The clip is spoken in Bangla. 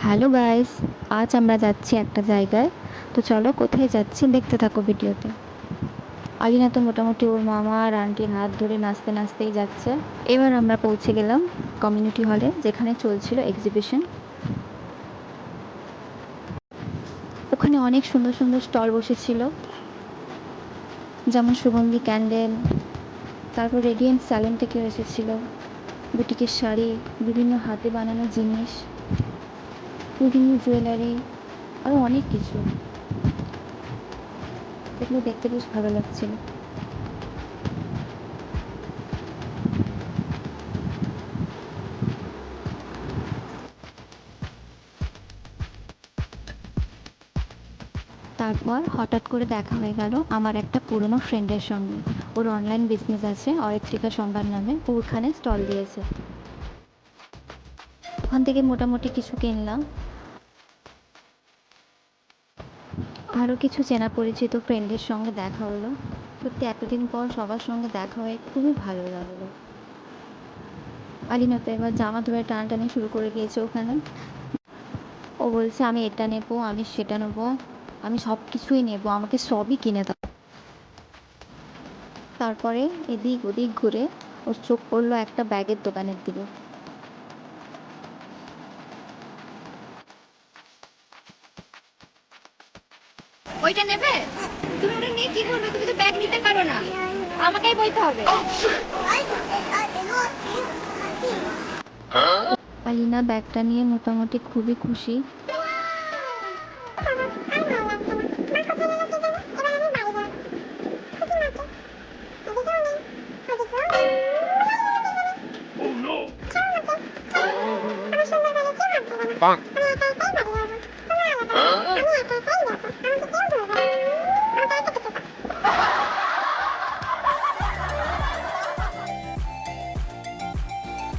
হ্যালো গাইস, আজ আমরা যাচ্ছি একটা জায়গায়। তো চলো কোথায় যাচ্ছি দেখতে থাকো ভিডিওতে। আলিনা তো মোটামুটি ওর মামা আর আন্টির হাত ধরে নাচতে নাচতেই যাচ্ছে। এবার আমরা পৌঁছে গেলাম কমিউনিটি হলে, যেখানে চলছিল এক্সিবিশন। ওখানে অনেক সুন্দর সুন্দর স্টল বসেছিল, যেমন সুগন্ধি ক্যান্ডেল, তারপর রেডিয়েন্ট স্যালন থেকে এসেছিল বুটিকের শাড়ি, বিভিন্ন হাতে বানানো জিনিস, বিভিন্ন জুয়েলারি, আরও অনেক কিছু। এগুলো দেখতে বেশ ভালো লাগছিল। তারপর হঠাৎ করে দেখা হয়ে গেল আমার একটা পুরনো ফ্রেন্ডের সঙ্গে। ওর অনলাইন বিজনেস আছে, অরিত্রিকা সম্ভার নামে। ও ওখানে স্টল দিয়েছে। ওখান থেকে মোটামুটি কিছু কিনলাম। আরও কিছু চেনা পরিচিত ফ্রেন্ডের সঙ্গে দেখা হলো। সত্যি এতদিন পর সবার সঙ্গে দেখা হয়ে খুবই ভালো লাগলো। আলিনা তো এবার জামা ধরে টানাটানি শুরু করে দিয়েছে ওখানে। ও বলছে আমি এটা নেবো, আমি সেটা নেবো, আমি সব কিছুই নেবো, আমাকে সবই কিনে দাও। তারপরে এদিক ওদিক ঘুরে ওর চোখ পড়লো একটা ব্যাগের দোকানের দিকে। ওইটা নেবে? তুমি ওটা নিয়ে কি করবে? তুমি তো ব্যাগ নিতে পারো না, আমাকেই বইতে হবে। আলিনা ব্যাগটা নিয়ে মোটামুটি খুবই খুশি।